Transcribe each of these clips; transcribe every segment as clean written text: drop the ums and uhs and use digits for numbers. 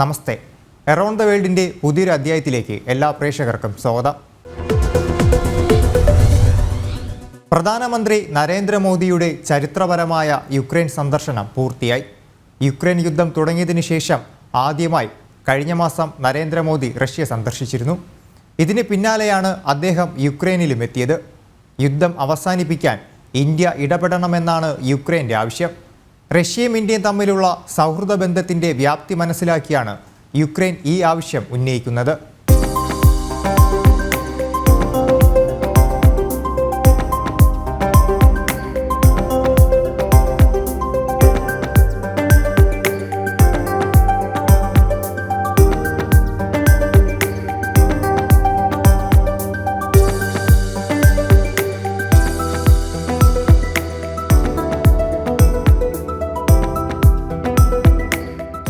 Namaste. Around the വേൾഡിൻ്റെ പുതിയൊരു അധ്യായത്തിലേക്ക് എല്ലാ പ്രേക്ഷകർക്കും സ്വാഗതം. പ്രധാനമന്ത്രി നരേന്ദ്രമോദിയുടെ ചരിത്രപരമായ യുക്രൈൻ സന്ദർശനം പൂർത്തിയായി. യുക്രൈൻ യുദ്ധം തുടങ്ങിയതിനു ശേഷം ആദ്യമായി കഴിഞ്ഞ മാസം നരേന്ദ്രമോദി റഷ്യ സന്ദർശിച്ചിരുന്നു. ഇതിന് പിന്നാലെയാണ് അദ്ദേഹം യുക്രൈനിലും എത്തിയത്. യുദ്ധം അവസാനിപ്പിക്കാൻ ഇന്ത്യ ഇടപെടണമെന്നാണ് യുക്രൈൻ്റെ ആവശ്യം. റഷ്യയും ഇന്ത്യയും തമ്മിലുള്ള സൗഹൃദ ബന്ധത്തിൻ്റെ വ്യാപ്തി മനസ്സിലാക്കിയാണ് യുക്രൈൻ ഈ ആവശ്യം ഉന്നയിക്കുന്നത്.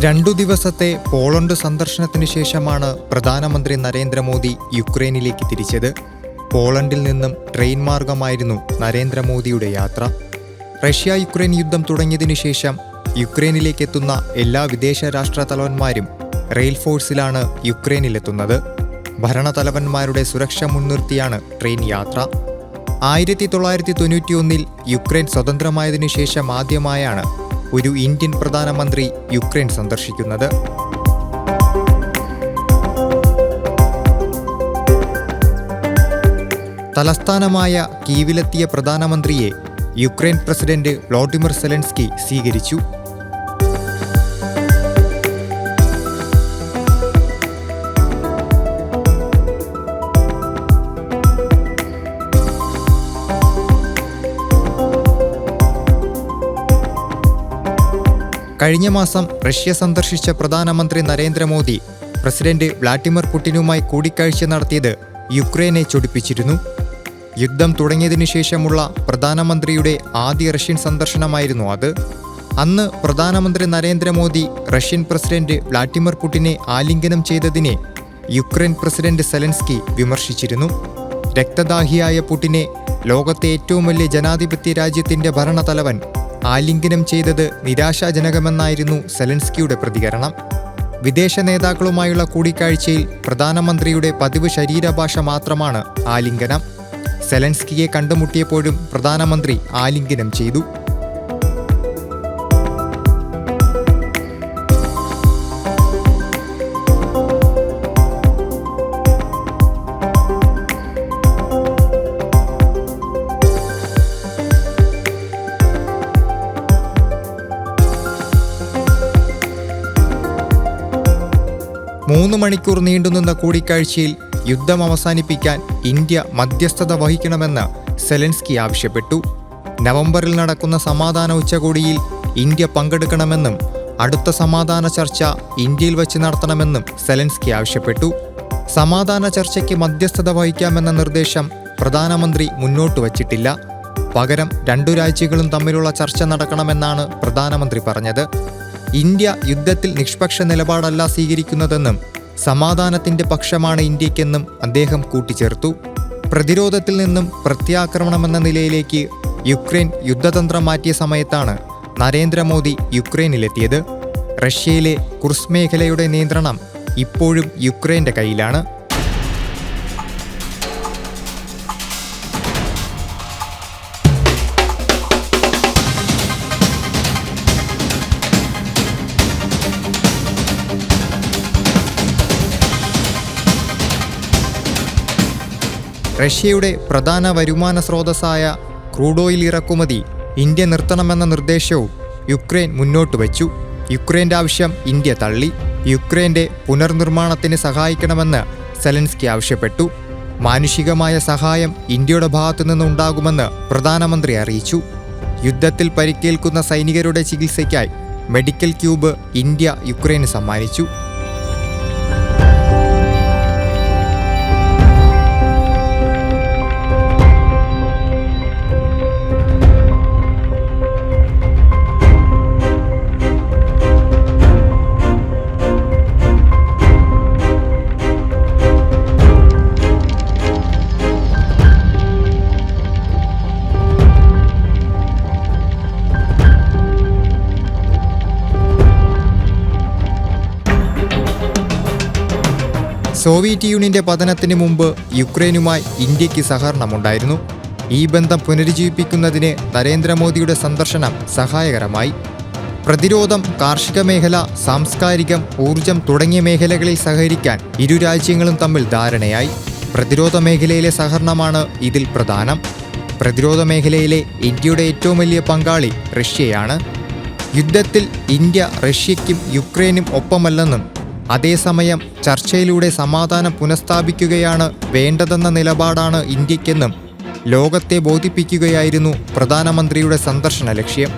രണ്ടു ദിവസത്തെ പോളണ്ട് സന്ദർശനത്തിന് ശേഷമാണ് പ്രധാനമന്ത്രി നരേന്ദ്രമോദി യുക്രൈനിലേക്ക് തിരിച്ചത്. പോളണ്ടിൽ നിന്നും ട്രെയിൻ മാർഗമായിരുന്നു നരേന്ദ്രമോദിയുടെ യാത്ര. റഷ്യ യുക്രൈൻ യുദ്ധം തുടങ്ങിയതിനു ശേഷം യുക്രൈനിലേക്ക് എത്തുന്ന എല്ലാ വിദേശ രാഷ്ട്ര തലവന്മാരും റെയിൽ ഫോഴ്സിലാണ് യുക്രൈനിലെത്തുന്നത്. ഭരണതലവന്മാരുടെ സുരക്ഷ മുൻനിർത്തിയാണ് ട്രെയിൻ യാത്ര. 1991 യുക്രൈൻ സ്വതന്ത്രമായതിനു ശേഷം ആദ്യമായാണ് ഒരു ഇന്ത്യൻ പ്രധാനമന്ത്രി യുക്രൈൻ സന്ദർശിക്കുന്നത്. തലസ്ഥാനമായ കീവിലെത്തിയ പ്രധാനമന്ത്രിയെ യുക്രൈൻ പ്രസിഡന്റ് വ്ളാഡിമിർ സെലൻസ്കി സ്വീകരിച്ചു. കഴിഞ്ഞ മാസം റഷ്യ സന്ദർശിച്ച പ്രധാനമന്ത്രി നരേന്ദ്രമോദി പ്രസിഡന്റ് വ്ളാഡിമിർ പുടിനുമായി കൂടിക്കാഴ്ച നടത്തിയത് യുക്രൈനെ ചൊടിപ്പിച്ചിരുന്നു. യുദ്ധം തുടങ്ങിയതിനു ശേഷമുള്ള പ്രധാനമന്ത്രിയുടെ ആദ്യ റഷ്യൻ സന്ദർശനമായിരുന്നു അത്. അന്ന് പ്രധാനമന്ത്രി നരേന്ദ്രമോദി റഷ്യൻ പ്രസിഡന്റ് വ്ളാഡിമിർ പുടിനെ ആലിംഗനം ചെയ്തതിനെ യുക്രൈൻ പ്രസിഡന്റ് സെലൻസ്കി വിമർശിച്ചിരുന്നു. രക്തദാഹിയായ പുടിനെ ലോകത്തെ ഏറ്റവും വലിയ ജനാധിപത്യ രാജ്യത്തിന്റെ ഭരണതലവൻ ആലിംഗനം ചെയ്തത് നിരാശാജനകമെന്നായിരുന്നു സെലൻസ്കിയുടെ പ്രതികരണം. വിദേശ നേതാക്കളുമായുള്ള കൂടിക്കാഴ്ചയിൽ പ്രധാനമന്ത്രിയുടെ പതിവ് ശരീരഭാഷ മാത്രമാണ് ആലിംഗനം. സെലൻസ്കിയെ കണ്ടുമുട്ടിയപ്പോഴും പ്രധാനമന്ത്രി ആലിംഗനം ചെയ്തു. മൂന്ന് മണിക്കൂർ നീണ്ടുനിന്ന കൂടിക്കാഴ്ചയിൽ യുദ്ധം അവസാനിപ്പിക്കാൻ ഇന്ത്യ മധ്യസ്ഥത വഹിക്കണമെന്ന് സെലൻസ്കി ആവശ്യപ്പെട്ടു. നവംബറിൽ നടക്കുന്ന സമാധാന ഉച്ചകോടിയിൽ ഇന്ത്യ പങ്കെടുക്കണമെന്നും അടുത്ത സമാധാന ചർച്ച ഇന്ത്യയിൽ വച്ച് നടത്തണമെന്നും സെലൻസ്കി ആവശ്യപ്പെട്ടു. സമാധാന ചർച്ചയ്ക്ക് മധ്യസ്ഥത വഹിക്കാമെന്ന നിർദ്ദേശം പ്രധാനമന്ത്രി മുന്നോട്ട് വച്ചിട്ടില്ല. പകരം രണ്ടു രാജ്യങ്ങളും തമ്മിലുള്ള ചർച്ച നടക്കണമെന്നാണ് പ്രധാനമന്ത്രി പറഞ്ഞത്. ഇന്ത്യ യുദ്ധത്തിൽ നിഷ്പക്ഷ നിലപാടല്ല സ്വീകരിക്കുന്നതെന്നും സമാധാനത്തിന്റെ പക്ഷമാണ് ഇന്ത്യക്കെന്നും അദ്ദേഹം കൂട്ടിച്ചേർത്തു. പ്രതിരോധത്തിൽ നിന്നും പ്രത്യാക്രമണമെന്ന നിലയിലേക്ക് യുക്രൈൻ യുദ്ധതന്ത്രം മാറ്റിയ സമയത്താണ് നരേന്ദ്രമോദി യുക്രൈനിലെത്തിയത്. റഷ്യയിലെ കുർസ്ക് മേഖലയുടെ നിയന്ത്രണം ഇപ്പോഴും യുക്രൈന്റെ കയ്യിലാണ്. റഷ്യയുടെ പ്രധാന വരുമാന സ്രോതസ്സായ ക്രൂഡ് ഓയിൽ ഇറക്കുമതി ഇന്ത്യ നിർത്തണമെന്ന നിർദ്ദേശവും യുക്രൈൻ മുന്നോട്ട് വച്ചു. യുക്രൈൻ്റെ ആവശ്യം ഇന്ത്യ തള്ളി. യുക്രൈൻ്റെ പുനർനിർമ്മാണത്തിന് സഹായിക്കണമെന്ന് സെലൻസ്കി ആവശ്യപ്പെട്ടു. മാനുഷികമായ സഹായം ഇന്ത്യയുടെ ഭാഗത്തു നിന്നുണ്ടാകുമെന്ന് പ്രധാനമന്ത്രി അറിയിച്ചു. യുദ്ധത്തിൽ പരിക്കേൽക്കുന്ന സൈനികരുടെ ചികിത്സയ്ക്കായി മെഡിക്കൽ ക്യൂബ് ഇന്ത്യ യുക്രൈന് സമ്മാനിച്ചു. സോവിയറ്റ് യൂണിയന്റെ പതനത്തിന് മുമ്പ് യുക്രൈനുമായി ഇന്ത്യക്ക് സഹകരണമുണ്ടായിരുന്നു. ഈ ബന്ധം പുനരുജ്ജീവിപ്പിക്കുന്നതിന് നരേന്ദ്രമോദിയുടെ സന്ദർശനം സഹായകരമായി. പ്രതിരോധം, കാർഷിക മേഖല, സാംസ്കാരികം, ഊർജം തുടങ്ങിയ മേഖലകളിൽ സഹകരിക്കാൻ ഇരു രാജ്യങ്ങളും തമ്മിൽ ധാരണയായി. പ്രതിരോധ മേഖലയിലെ സഹകരണമാണ് ഇതിൽ പ്രധാനം. പ്രതിരോധ മേഖലയിലെ ഇന്ത്യയുടെ ഏറ്റവും വലിയ പങ്കാളി റഷ്യയാണ്. യുദ്ധത്തിൽ ഇന്ത്യ റഷ്യയ്ക്കും യുക്രൈനും ഒപ്പമല്ലെന്നും അതേസമയം ചർച്ചയിലൂടെ സമാധാനം പുനഃസ്ഥാപിക്കുകയാണ് വേണ്ടതെന്ന നിലപാടാണ് ഇന്ത്യക്കെന്നും ലോകത്തെ ബോധിപ്പിക്കുകയായിരുന്നു പ്രധാനമന്ത്രിയുടെ സന്ദർശന ലക്ഷ്യം.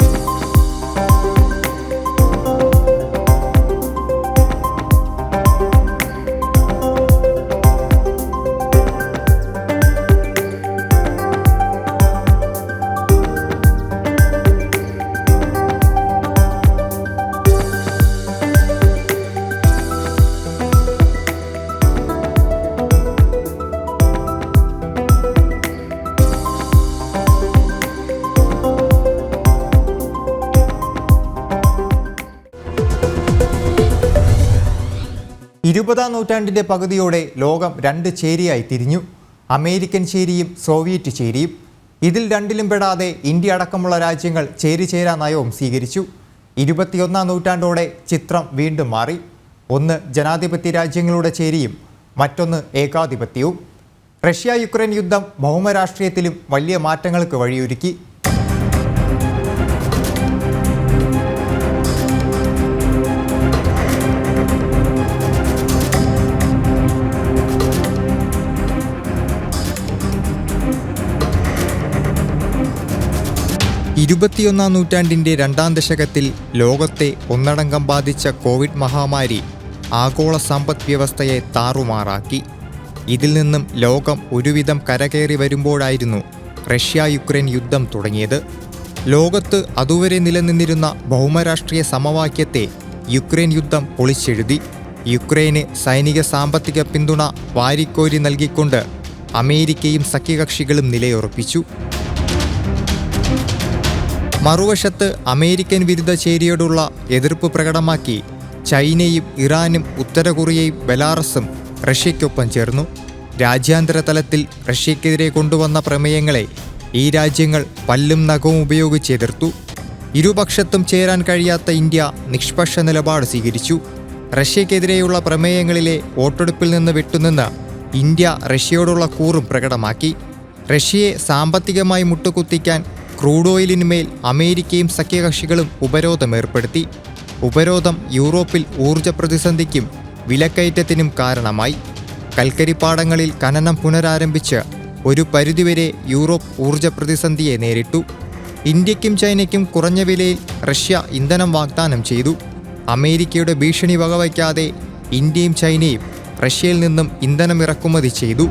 ഇരുപതാം നൂറ്റാണ്ടിൻ്റെ പകുതിയോടെ ലോകം രണ്ട് ചേരിയായി തിരിഞ്ഞു. അമേരിക്കൻ ചേരിയും സോവിയറ്റ് ചേരിയും. ഇതിൽ രണ്ടിലും പെടാതെ ഇന്ത്യ അടക്കമുള്ള രാജ്യങ്ങൾ ചേരിചേരാ നയവും സ്വീകരിച്ചു. 21ാം നൂറ്റാണ്ടോടെ ചിത്രം വീണ്ടും മാറി. ഒന്ന് ജനാധിപത്യ രാജ്യങ്ങളുടെ ചേരിയും മറ്റൊന്ന് ഏകാധിപത്യവും. റഷ്യ യുക്രൈൻ യുദ്ധം ഭൗമരാഷ്ട്രീയത്തിലും വലിയ മാറ്റങ്ങൾക്ക് വഴിയൊരുക്കി. ഇരുപത്തിയൊന്നാം നൂറ്റാണ്ടിൻ്റെ രണ്ടാം ദശകത്തിൽ ലോകത്തെ ഒന്നടങ്കം ബാധിച്ച കോവിഡ് മഹാമാരി ആഗോള സമ്പദ് വ്യവസ്ഥയെ താറുമാറാക്കി. ഇതിൽ നിന്നും ലോകം ഒരുവിധം കരകയറി വരുമ്പോഴായിരുന്നു റഷ്യ യുക്രൈൻ യുദ്ധം തുടങ്ങിയത്. ലോകത്ത് അതുവരെ നിലനിന്നിരുന്ന ഭൗമരാഷ്ട്രീയ സമവാക്യത്തെ യുക്രൈൻ യുദ്ധം പൊളിച്ചെഴുതി. യുക്രൈന് സൈനിക സാമ്പത്തിക പിന്തുണ വാരിക്കോരി നൽകിക്കൊണ്ട് അമേരിക്കയും സഖ്യകക്ഷികളും നിലയുറപ്പിച്ചു. മറുവശത്ത് അമേരിക്കൻ വിരുദ്ധ ചേരിയോടുള്ള എതിർപ്പ് പ്രകടമാക്കി ചൈനയും ഇറാനും ഉത്തര കൊറിയയും ബെലാറസും റഷ്യയ്ക്കൊപ്പം ചേർന്നു. രാജ്യാന്തര തലത്തിൽ റഷ്യക്കെതിരെ കൊണ്ടുവന്ന പ്രമേയങ്ങളെ ഈ രാജ്യങ്ങൾ പല്ലും നഖവും ഉപയോഗിച്ച് എതിർത്തു. ഇരുപക്ഷത്തും ചേരാൻ കഴിയാത്ത ഇന്ത്യ നിഷ്പക്ഷ നിലപാട് സ്വീകരിച്ചു. റഷ്യക്കെതിരെയുള്ള പ്രമേയങ്ങളിലെ വോട്ടെടുപ്പിൽ നിന്ന് വിട്ടുനിന്ന് ഇന്ത്യ റഷ്യയോടുള്ള കൂറും പ്രകടമാക്കി. റഷ്യയെ സാമ്പത്തികമായി മുട്ടുകുത്തിക്കാൻ ക്രൂഡ് ഓയിലിനുമേൽ അമേരിക്കയും സഖ്യകക്ഷികളും ഉപരോധം ഏർപ്പെടുത്തി. ഉപരോധം യൂറോപ്പിൽ ഊർജ പ്രതിസന്ധിക്കും വിലക്കയറ്റത്തിനും കാരണമായി. കൽക്കരിപ്പാടങ്ങളിൽ ഖനനം പുനരാരംഭിച്ച് ഒരു പരിധിവരെ യൂറോപ്പ് ഊർജ പ്രതിസന്ധിയെ നേരിട്ടു. ഇന്ത്യക്കും ചൈനയ്ക്കും കുറഞ്ഞ വിലയിൽ റഷ്യ ഇന്ധനം വാഗ്ദാനം ചെയ്തു. അമേരിക്കയുടെ ഭീഷണി വകവയ്ക്കാതെ ഇന്ത്യയും ചൈനയും റഷ്യയിൽ നിന്നും ഇന്ധനം ഇറക്കുമതി ചെയ്തു.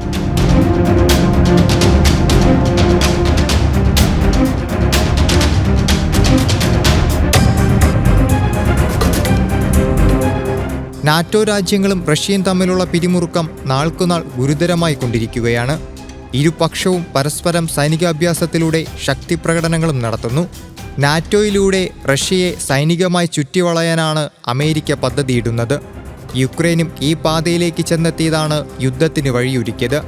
നാറ്റോ രാജ്യങ്ങളും റഷ്യയും തമ്മിലുള്ള പിരിമുറുക്കം നാൾക്കുനാൾ ഗുരുതരമായി കൊണ്ടിരിക്കുകയാണ്. ഇരുപക്ഷവും പരസ്പരം സൈനികാഭ്യാസത്തിലൂടെ ശക്തിപ്രകടനങ്ങളും നടത്തുന്നു. നാറ്റോയിലൂടെ റഷ്യയെ സൈനികമായി ചുറ്റിവളയാനാണ് അമേരിക്ക പദ്ധതിയിടുന്നത്. യുക്രൈനും ഈ പാതയിലേക്ക് ചെന്നെത്തിയതാണ് യുദ്ധത്തിന് വഴിയൊരുക്കിയത്.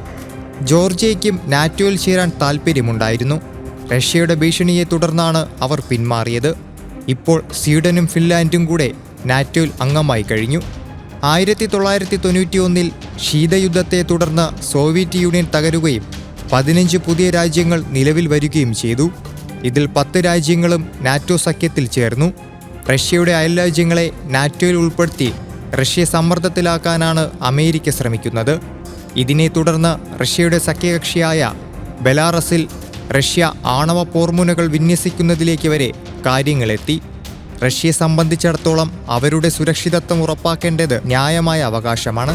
ജോർജിയയ്ക്കും നാറ്റോയിൽ ചേരാൻ താൽപ്പര്യമുണ്ടായിരുന്നു. റഷ്യയുടെ ഭീഷണിയെ തുടർന്നാണ് അവർ പിന്മാറിയത്. ഇപ്പോൾ സ്വീഡനും ഫിൻലാൻഡും കൂടെ നാറ്റോയിൽ അംഗമായി കഴിഞ്ഞു. 1991 ശീതയുദ്ധത്തെ തുടർന്ന് സോവിയറ്റ് യൂണിയൻ തകരുകയും 15 പുതിയ രാജ്യങ്ങൾ നിലവിൽ വരികയും ചെയ്തു. ഇതിൽ 10 രാജ്യങ്ങളും നാറ്റോ സഖ്യത്തിൽ ചേർന്നു. റഷ്യയുടെ അയൽരാജ്യങ്ങളെ നാറ്റോയിൽ ഉൾപ്പെടുത്തി റഷ്യയെ സമ്മർദ്ദത്തിലാക്കാനാണ് അമേരിക്ക ശ്രമിക്കുന്നത്. ഇതിനെ തുടർന്ന് റഷ്യയുടെ സഖ്യകക്ഷിയായ ബെലാറസിൽ റഷ്യ ആണവ പോർമുനകൾ വിന്യസിക്കുന്നതിലേക്ക് വരെ കാര്യങ്ങളെത്തി. റഷ്യയെ സംബന്ധിച്ചിടത്തോളം അവരുടെ സുരക്ഷിതത്വം ഉറപ്പാക്കേണ്ടത് ന്യായമായ അവകാശമാണ്.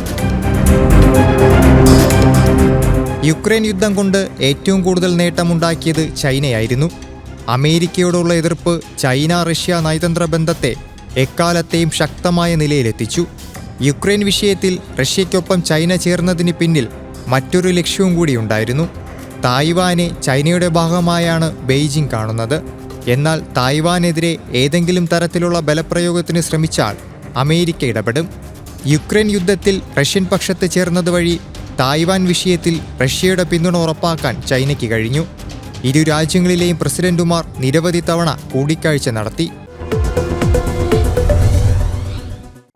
യുക്രൈൻ യുദ്ധം കൊണ്ട് ഏറ്റവും കൂടുതൽ നേട്ടമുണ്ടാക്കിയത് ചൈനയായിരുന്നു. അമേരിക്കയോടുള്ള എതിർപ്പ് ചൈന റഷ്യ നയതന്ത്ര ബന്ധത്തെ എക്കാലത്തെയും ശക്തമായ നിലയിലെത്തിച്ചു. യുക്രൈൻ വിഷയത്തിൽ റഷ്യയ്ക്കൊപ്പം ചൈന ചേർന്നതിന് പിന്നിൽ മറ്റൊരു ലക്ഷ്യവും കൂടിയുണ്ടായിരുന്നു. തായ്വാനെ ചൈനയുടെ ഭാഗമായാണ് ബെയ്ജിംഗ് കാണുന്നത്. എന്നാൽ തായ്വാനെതിരെ ഏതെങ്കിലും തരത്തിലുള്ള ബലപ്രയോഗത്തിന് ശ്രമിച്ചാൽ അമേരിക്ക ഇടപെടും. യുക്രൈൻ യുദ്ധത്തിൽ റഷ്യൻ പക്ഷത്ത് ചേർന്നത് വഴി തായ്വാൻ വിഷയത്തിൽ റഷ്യയുടെ പിന്തുണ ഉറപ്പാക്കാൻ ചൈനയ്ക്ക് കഴിഞ്ഞു. ഇരു രാജ്യങ്ങളിലെയും പ്രസിഡന്റുമാർ നിരവധി തവണ കൂടിക്കാഴ്ച നടത്തി.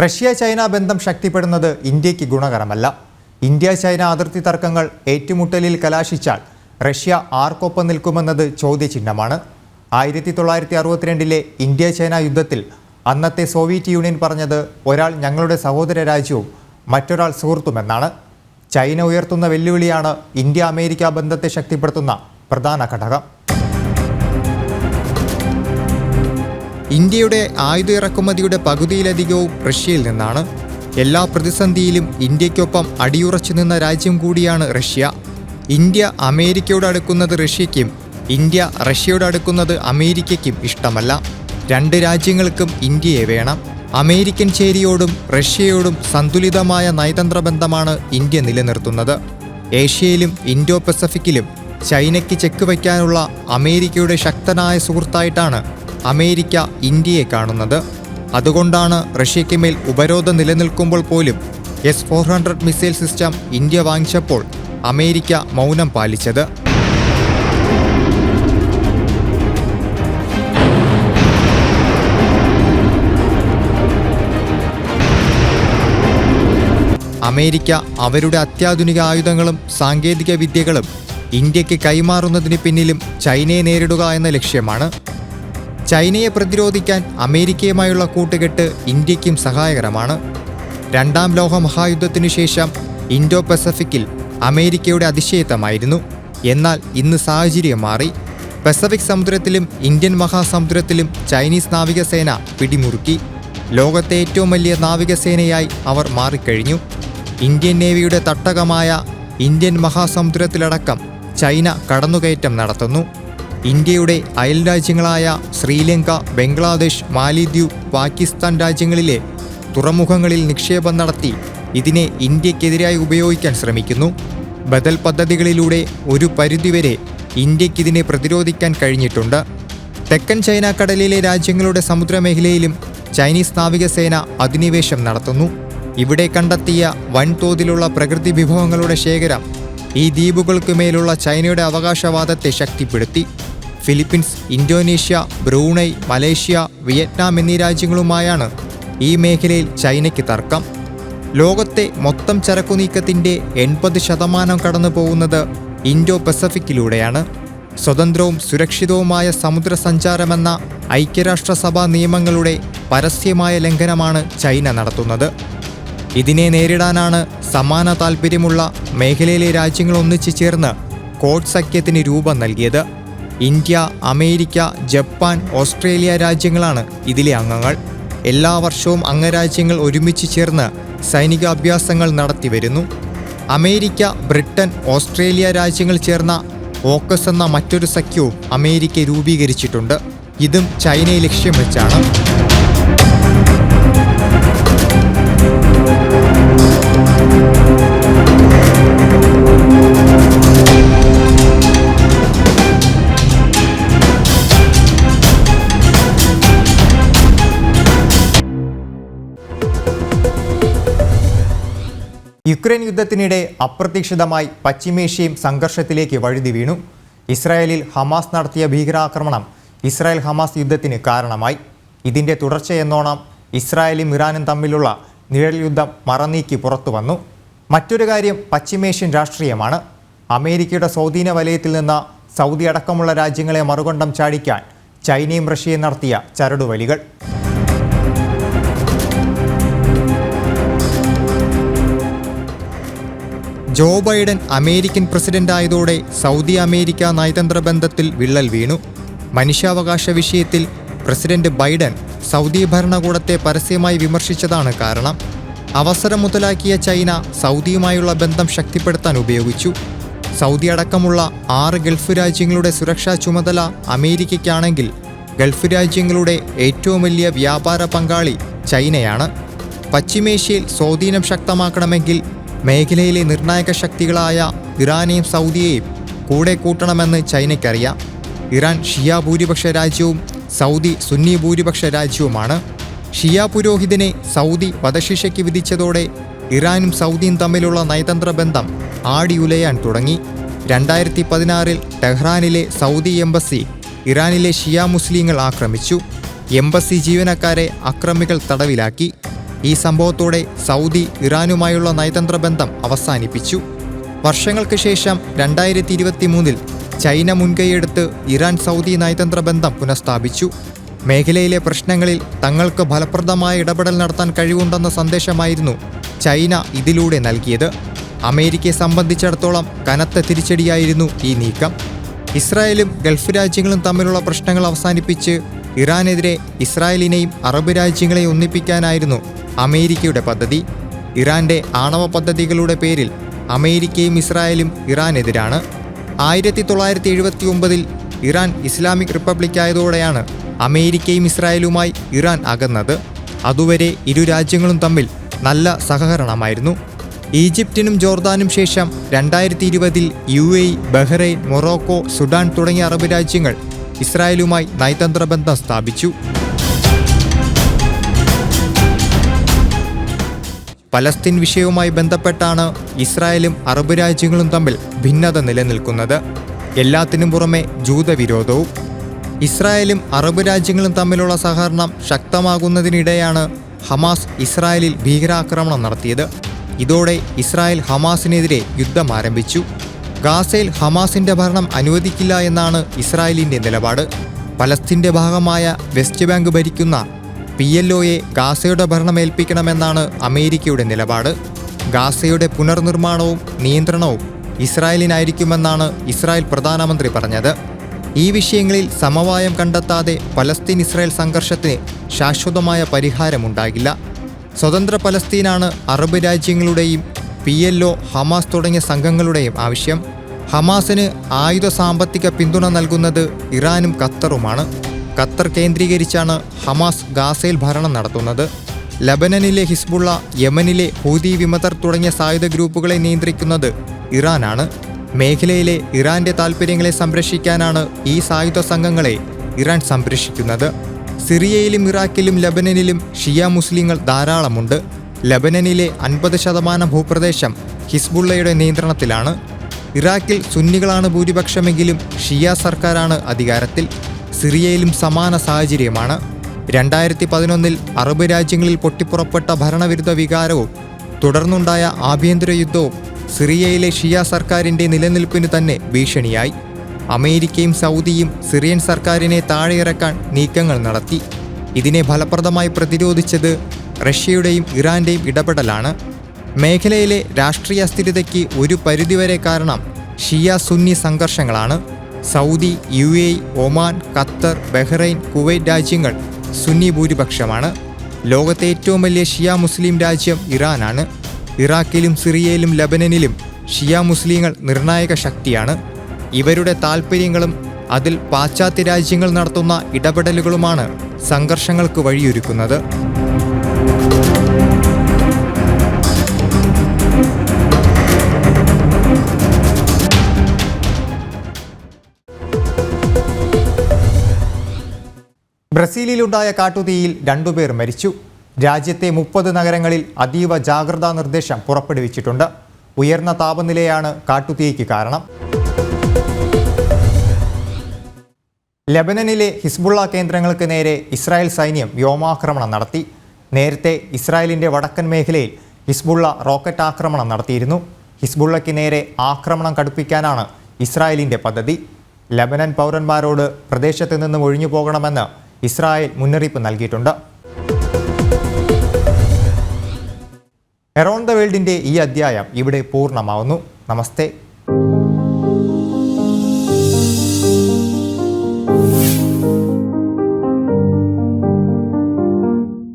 റഷ്യ ചൈന ബന്ധം ശക്തിപ്പെടുന്നത് ഇന്ത്യക്ക് ഗുണകരമല്ല. ഇന്ത്യ ചൈന അതിർത്തി തർക്കങ്ങൾ ഏറ്റുമുട്ടലിൽ കലാശിച്ചാൽ റഷ്യ ആർക്കൊപ്പം നിൽക്കുമെന്നത് ചോദ്യചിഹ്നമാണ്. 1962 ഇന്ത്യ ചൈന യുദ്ധത്തിൽ അന്നത്തെ സോവിയറ്റ് യൂണിയൻ പറഞ്ഞത് ഒരാൾ ഞങ്ങളുടെ സഹോദര രാജ്യവും മറ്റൊരാൾ സുഹൃത്തുമെന്നാണ്. ചൈന ഉയർത്തുന്ന വെല്ലുവിളിയാണ് ഇന്ത്യ അമേരിക്ക ബന്ധത്തെ ശക്തിപ്പെടുത്തുന്ന പ്രധാന ഘടകം. ഇന്ത്യയുടെ ആയുധ ഇറക്കുമതിയുടെ പകുതിയിലധികവും റഷ്യയിൽ നിന്നാണ്. എല്ലാ പ്രതിസന്ധിയിലും ഇന്ത്യക്കൊപ്പം അടിയുറച്ചു നിന്ന രാജ്യം കൂടിയാണ് റഷ്യ. ഇന്ത്യ അമേരിക്കയോട് അടുക്കുന്നത് റഷ്യയ്ക്കും ഇന്ത്യ റഷ്യയോട് അടുക്കുന്നത് അമേരിക്കയ്ക്കും ഇഷ്ടമല്ല. രണ്ട് രാജ്യങ്ങൾക്കും ഇന്ത്യയെ വേണം. അമേരിക്കൻ ചേരിയോടും റഷ്യയോടും സന്തുലിതമായ നയതന്ത്ര ബന്ധമാണ് ഇന്ത്യ നിലനിർത്തുന്നത്. ഏഷ്യയിലും ഇൻഡോ പസഫിക്കിലും ചൈനയ്ക്ക് ചെക്ക് വയ്ക്കാനുള്ള അമേരിക്കയുടെ ശക്തനായ സുഹൃത്തായിട്ടാണ് അമേരിക്ക ഇന്ത്യയെ കാണുന്നത്. അതുകൊണ്ടാണ് റഷ്യയ്ക്ക് മേൽ ഉപരോധം നിലനിൽക്കുമ്പോൾ പോലും S-400 മിസൈൽ സിസ്റ്റം ഇന്ത്യ വാങ്ങിച്ചപ്പോൾ അമേരിക്ക മൗനം പാലിച്ചത്. അമേരിക്ക അവരുടെ അത്യാധുനിക ആയുധങ്ങളും സാങ്കേതിക വിദ്യകളും ഇന്ത്യക്ക് കൈമാറുന്നതിന് പിന്നിലും ചൈനയെ നേരിടുക എന്ന ലക്ഷ്യമാണ്. ചൈനയെ പ്രതിരോധിക്കാൻ അമേരിക്കയുമായുള്ള കൂട്ടുകെട്ട് ഇന്ത്യക്കും സഹായകരമാണ്. രണ്ടാം ലോക മഹായുദ്ധത്തിനു ശേഷം ഇൻഡോ പസഫിക്കിൽ അമേരിക്കയുടെ അതിശയത്വമായിരുന്നു. എന്നാൽ ഇന്ന് സാഹചര്യം മാറി. പസഫിക് സമുദ്രത്തിലും ഇന്ത്യൻ മഹാസമുദ്രത്തിലും ചൈനീസ് നാവികസേന പിടിമുറുക്കി. ലോകത്തെ ഏറ്റവും വലിയ നാവികസേനയായി അവർ മാറിക്കഴിഞ്ഞു. ഇന്ത്യൻ നേവിയുടെ തട്ടകമായ ഇന്ത്യൻ മഹാസമുദ്രത്തിലടക്കം ചൈന കടന്നുകയറ്റം നടത്തുന്നു. ഇന്ത്യയുടെ അയൽ രാജ്യങ്ങളായ ശ്രീലങ്ക, ബംഗ്ലാദേശ്, മാലിദ്വീപ്, പാകിസ്ഥാൻ രാജ്യങ്ങളിലെ തുറമുഖങ്ങളിൽ നിക്ഷേപം നടത്തി ഇതിനെ ഇന്ത്യക്കെതിരായി ഉപയോഗിക്കാൻ ശ്രമിക്കുന്നു. ബദൽ പദ്ധതികളിലൂടെ ഒരു പരിധിവരെ ഇന്ത്യക്കിതിനെ പ്രതിരോധിക്കാൻ കഴിഞ്ഞിട്ടുണ്ട്. തെക്കൻ ചൈന കടലിലെ രാജ്യങ്ങളുടെ സമുദ്രമേഖലയിലും ചൈനീസ് നാവികസേന അധിനിവേശം നടത്തുന്നു. ഇവിടെ കണ്ടെത്തിയ വൻതോതിലുള്ള പ്രകൃതി വിഭവങ്ങളുടെ ശേഖരം ഈ ദ്വീപുകൾക്ക് മേലുള്ള ചൈനയുടെ അവകാശവാദത്തെ ശക്തിപ്പെടുത്തി. Philippines, Indonesia, Brunei, Malaysia, Vietnam എന്നീ രാജ്യങ്ങളുമായാണ് ഈ മേഖലയിൽ ചൈനയ്ക്ക് തർക്കം. ലോകത്തെ മൊത്തം ചരക്കു നീക്കത്തിൻ്റെ 80% കടന്നു പോകുന്നത് ഇൻഡോ പസഫിക്കിലൂടെയാണ്. സ്വതന്ത്രവും സുരക്ഷിതവുമായ സമുദ്രസഞ്ചാരമെന്ന ഐക്യരാഷ്ട്രസഭാ നിയമങ്ങളുടെ പരസ്യമായ ലംഘനമാണ് ചൈന നടത്തുന്നത്. ഇതിനെ നേരിടാനാണ് സമാന താൽപ്പര്യമുള്ള മേഖലയിലെ രാജ്യങ്ങൾ ഒന്നിച്ചു ചേർന്ന് ക്വാഡ് സഖ്യത്തിന് രൂപം നൽകിയത്. ഇന്ത്യ, അമേരിക്ക, ജപ്പാൻ, ഓസ്ട്രേലിയ രാജ്യങ്ങളാണ് ഇതിലെ അംഗങ്ങൾ. എല്ലാ വർഷവും അംഗരാജ്യങ്ങൾ ഒരുമിച്ച് ചേർന്ന് സൈനിക അഭ്യാസങ്ങൾ നടത്തിവരുന്നു. അമേരിക്ക, ബ്രിട്ടൻ, ഓസ്ട്രേലിയ രാജ്യങ്ങൾ ചേർന്ന ഓക്കസ് എന്ന മറ്റൊരു സഖ്യവും അമേരിക്ക രൂപീകരിച്ചിട്ടുണ്ട്. ഇതും ചൈനയെ ലക്ഷ്യം വെച്ചാണ്. യുക്രൈൻ യുദ്ധത്തിനിടെ അപ്രതീക്ഷിതമായി പശ്ചിമേഷ്യയും സംഘർഷത്തിലേക്ക് വഴുതി വീണു. ഇസ്രായേലിൽ ഹമാസ് നടത്തിയ ഭീകരാക്രമണം ഇസ്രായേൽ ഹമാസ് യുദ്ധത്തിന് കാരണമായി. ഇതിൻ്റെ തുടർച്ചയെന്നോണം ഇസ്രായേലും ഇറാനും തമ്മിലുള്ള നിഴൽ യുദ്ധം മറനീക്കി പുറത്തു വന്നു. മറ്റൊരു കാര്യം പശ്ചിമേഷ്യൻ രാഷ്ട്രീയമാണ്. അമേരിക്കയുടെ സ്വാധീന വലയത്തിൽ നിന്ന് സൗദി അടക്കമുള്ള രാജ്യങ്ങളെ മറുകണ്ഠം ചാടിക്കാൻ ചൈനയും റഷ്യയും നടത്തിയ ചരടുവലികൾ. ജോ ബൈഡൻ അമേരിക്കൻ പ്രസിഡന്റായതോടെ സൗദി അമേരിക്ക നയതന്ത്ര ബന്ധത്തിൽ വിള്ളൽ വീണു. മനുഷ്യാവകാശ വിഷയത്തിൽ പ്രസിഡന്റ് ബൈഡൻ സൗദി ഭരണകൂടത്തെ പരസ്യമായി വിമർശിച്ചതാണ് കാരണം. അവസരം മുതലാക്കിയ ചൈന സൗദിയുമായുള്ള ബന്ധം ശക്തിപ്പെടുത്താൻ ഉപയോഗിച്ചു. സൗദി അടക്കമുള്ള 6 ഗൾഫ് രാജ്യങ്ങളുടെ സുരക്ഷാ ചുമതല അമേരിക്കയ്ക്കാണെങ്കിൽ ഗൾഫ് രാജ്യങ്ങളുടെ ഏറ്റവും വലിയ വ്യാപാര പങ്കാളി ചൈനയാണ്. പശ്ചിമേഷ്യയിൽ സ്വാധീനം ശക്തമാക്കണമെങ്കിൽ മേഖലയിലെ നിർണായക ശക്തികളായ ഇറാനെയും സൗദിയെയും കൂടെ കൂട്ടണമെന്ന് ചൈനയ്ക്കറിയാം. ഇറാൻ ഷിയ ഭൂരിപക്ഷ രാജ്യവും സൗദി സുന്നി ഭൂരിപക്ഷ രാജ്യവുമാണ്. ഷിയ പുരോഹിതനെ സൗദി വധശിക്ഷയ്ക്ക് വിധിച്ചതോടെ ഇറാനും സൗദിയും തമ്മിലുള്ള നയതന്ത്ര ബന്ധം ആടിയുലയാൻ തുടങ്ങി. 2016 ടെഹ്റാനിലെ സൗദി എംബസി ഇറാനിലെ ഷിയ മുസ്ലിങ്ങൾ ആക്രമിച്ചു. എംബസി ജീവനക്കാരെ അക്രമികൾ തടവിലാക്കി. ഈ സംഭവത്തോടെ സൗദി ഇറാനുമായുള്ള നയതന്ത്ര ബന്ധം അവസാനിപ്പിച്ചു. വർഷങ്ങൾക്ക് ശേഷം 2023 ചൈന മുൻകൈയെടുത്ത് ഇറാൻ സൗദി നയതന്ത്ര ബന്ധം പുനഃസ്ഥാപിച്ചു. മേഖലയിലെ പ്രശ്നങ്ങളിൽ തങ്ങൾക്ക് ഫലപ്രദമായ ഇടപെടൽ നടത്താൻ കഴിവുണ്ടെന്ന സന്ദേശമായിരുന്നു ചൈന ഇതിലൂടെ നൽകിയത്. അമേരിക്കയെ സംബന്ധിച്ചിടത്തോളം കനത്ത തിരിച്ചടിയായിരുന്നു ഈ നീക്കം. ഇസ്രായേലും ഗൾഫ് രാജ്യങ്ങളും തമ്മിലുള്ള പ്രശ്നങ്ങൾ അവസാനിപ്പിച്ച് ഇറാനെതിരെ ഇസ്രായേലിനെയും അറബ് രാജ്യങ്ങളെയും ഒന്നിപ്പിക്കാനായിരുന്നു അമേരിക്കയുടെ പദ്ധതി. ഇറാന്റെ ആണവ പദ്ധതികളുടെ പേരിൽ അമേരിക്കയും ഇസ്രായേലും ഇറാനെതിരാണ്. 1979 ഇറാൻ ഇസ്ലാമിക് റിപ്പബ്ലിക് ആയതോടെയാണ് അമേരിക്കയും ഇസ്രായേലുമായി ഇറാൻ അകന്നത്. അതുവരെ ഇരു രാജ്യങ്ങളും തമ്മിൽ നല്ല സഹകരണമായിരുന്നു. ഈജിപ്തിനും ജോർദാനും ശേഷം 2020 UAE, ബഹ്റൈൻ, മൊറോക്കോ, സുഡാൻ തുടങ്ങിയ അറബ് രാജ്യങ്ങൾ ഇസ്രായേലുമായി നയതന്ത്ര ബന്ധം സ്ഥാപിച്ചു. പലസ്തീൻ വിഷയവുമായി ബന്ധപ്പെട്ടാണ് ഇസ്രായേലും അറബ് രാജ്യങ്ങളും തമ്മിൽ ഭിന്നത നിലനിൽക്കുന്നത്. എല്ലാത്തിനും പുറമെ ജൂതവിരോധവും. ഇസ്രായേലും അറബ് രാജ്യങ്ങളും തമ്മിലുള്ള സഹകരണം ശക്തമാകുന്നതിനിടെയാണ് ഹമാസ് ഇസ്രായേലിൽ ഭീകരാക്രമണം നടത്തിയത്. ഇതോടെ ഇസ്രായേൽ ഹമാസിനെതിരെ യുദ്ധം ആരംഭിച്ചു. ഗാസയിൽ ഹമാസിന്റെ ഭരണം അനുവദിക്കില്ല എന്നാണ് ഇസ്രായേലിന്റെ നിലപാട്. പലസ്തീന്റെ ഭാഗമായ വെസ്റ്റ് ബാങ്ക് ഭരിക്കുന്ന PLOയെ ഗാസയുടെ ഭരണം ഏൽപ്പിക്കണമെന്നാണ് അമേരിക്കയുടെ നിലപാട്. ഗാസയുടെ പുനർനിർമ്മാണവും നിയന്ത്രണവും ഇസ്രായേലിനായിരിക്കുമെന്നാണ് ഇസ്രായേൽ പ്രധാനമന്ത്രി പറഞ്ഞത്. ഈ വിഷയങ്ങളിൽ സമവായം കണ്ടെത്താതെ പലസ്തീൻ ഇസ്രായേൽ സംഘർഷത്തിന് ശാശ്വതമായ പരിഹാരമുണ്ടാകില്ല. സ്വതന്ത്ര പലസ്തീനാണ് അറബ് രാജ്യങ്ങളുടെയും PLO, ഹമാസ് തുടങ്ങിയ സംഘങ്ങളുടെയും ആവശ്യം. ഹമാസിന് ആയുധ സാമ്പത്തിക പിന്തുണ നൽകുന്നത് ഇറാനും ഖത്തറുമാണ്. ഖത്തർ കേന്ദ്രീകരിച്ചാണ് ഹമാസ് ഗാസയിൽ ഭരണം നടത്തുന്നത്. ലബനനിലെ ഹിസ്ബുള്ള, യമനിലെ ഹൂതി വിമതർ തുടങ്ങിയ സായുധ ഗ്രൂപ്പുകളെ നിയന്ത്രിക്കുന്നത് ഇറാനാണ്. മേഖലയിലെ ഇറാന്റെ താൽപ്പര്യങ്ങളെ സംരക്ഷിക്കാനാണ് ഈ സായുധ സംഘങ്ങളെ ഇറാൻ സംരക്ഷിക്കുന്നത്. സിറിയയിലും ഇറാഖിലും ലബനനിലും ഷിയ മുസ്ലിങ്ങൾ ധാരാളമുണ്ട്. ലബനനിലെ 50% ഭൂപ്രദേശം ഹിസ്ബുള്ളയുടെ നിയന്ത്രണത്തിലാണ്. ഇറാഖിൽ സുന്നികളാണ് ഭൂരിപക്ഷമെങ്കിലും ഷിയ സർക്കാരാണ് അധികാരത്തിൽ. സിറിയയിലും സമാന സാഹചര്യമാണ്. 2011 അറബ് രാജ്യങ്ങളിൽ പൊട്ടിപ്പുറപ്പെട്ട ഭരണവിരുദ്ധ വികാരവും തുടർന്നുണ്ടായ ആഭ്യന്തര യുദ്ധവും സിറിയയിലെ ഷിയ സർക്കാരിൻ്റെ നിലനിൽപ്പിന് തന്നെ ഭീഷണിയായി. അമേരിക്കയും സൗദിയും സിറിയൻ സർക്കാരിനെ താഴെയിറക്കാൻ നീക്കങ്ങൾ നടത്തി. ഇതിനെ ഫലപ്രദമായി പ്രതിരോധിച്ചത് റഷ്യയുടെയും ഇറാന്റെയും ഇടപെടലാണ്. മേഖലയിലെ രാഷ്ട്രീയ അസ്ഥിരതയ്ക്ക് ഒരു പരിധിവരെ കാരണം ഷിയ സുന്നി സംഘർഷങ്ങളാണ്. Saudi, UAE, Oman, Qatar, Bahrain, Kuwait രാജ്യങ്ങൾ സുന്നി ഭൂരിപക്ഷമാണ്. ലോകത്തെ ഏറ്റവും വലിയ ഷിയ മുസ്ലിം രാജ്യം ഇറാനാണ്. ഇറാഖിലും സിറിയയിലും ലബനനിലും ഷിയ മുസ്ലിങ്ങൾ നിർണായക ശക്തിയാണ്. ഇവരുടെ താൽപ്പര്യങ്ങളും അതിൽ പാശ്ചാത്യ രാജ്യങ്ങൾ നടത്തുന്ന ഇടപെടലുകളുമാണ് സംഘർഷങ്ങൾക്ക് വഴിയൊരുക്കുന്നത്. ബ്രസീലിലുണ്ടായ കാട്ടുതീയിൽ 2 പേർ മരിച്ചു. രാജ്യത്തെ 30 നഗരങ്ങളിൽ അതീവ ജാഗ്രതാ നിർദ്ദേശം പുറപ്പെടുവിച്ചിട്ടുണ്ട്. ഉയർന്ന താപനിലയാണ് കാട്ടുതീയ്ക്ക് കാരണം. ലബനനിലെ ഹിസ്ബുള്ള കേന്ദ്രങ്ങൾക്ക് നേരെ ഇസ്രായേൽ സൈന്യം വ്യോമാക്രമണം നടത്തി. നേരത്തെ ഇസ്രായേലിൻ്റെ വടക്കൻ മേഖലയിൽ ഹിസ്ബുള്ള റോക്കറ്റ് ആക്രമണം നടത്തിയിരുന്നു. ഹിസ്ബുള്ളയ്ക്ക് നേരെ ആക്രമണം കടുപ്പിക്കാനാണ് ഇസ്രായേലിൻ്റെ പദ്ധതി. ലബനൻ പൗരന്മാരോട് പ്രദേശത്ത് നിന്നും ഒഴിഞ്ഞു പോകണമെന്ന് ഇസ്രായേൽ മുന്നറിയിപ്പ് നൽകിയിട്ടുണ്ട്. എറൗണ്ട് ദ വേൾഡിൻ്റെ ഈ അധ്യായം ഇവിടെ പൂർണ്ണമാവുന്നു. നമസ്തേ.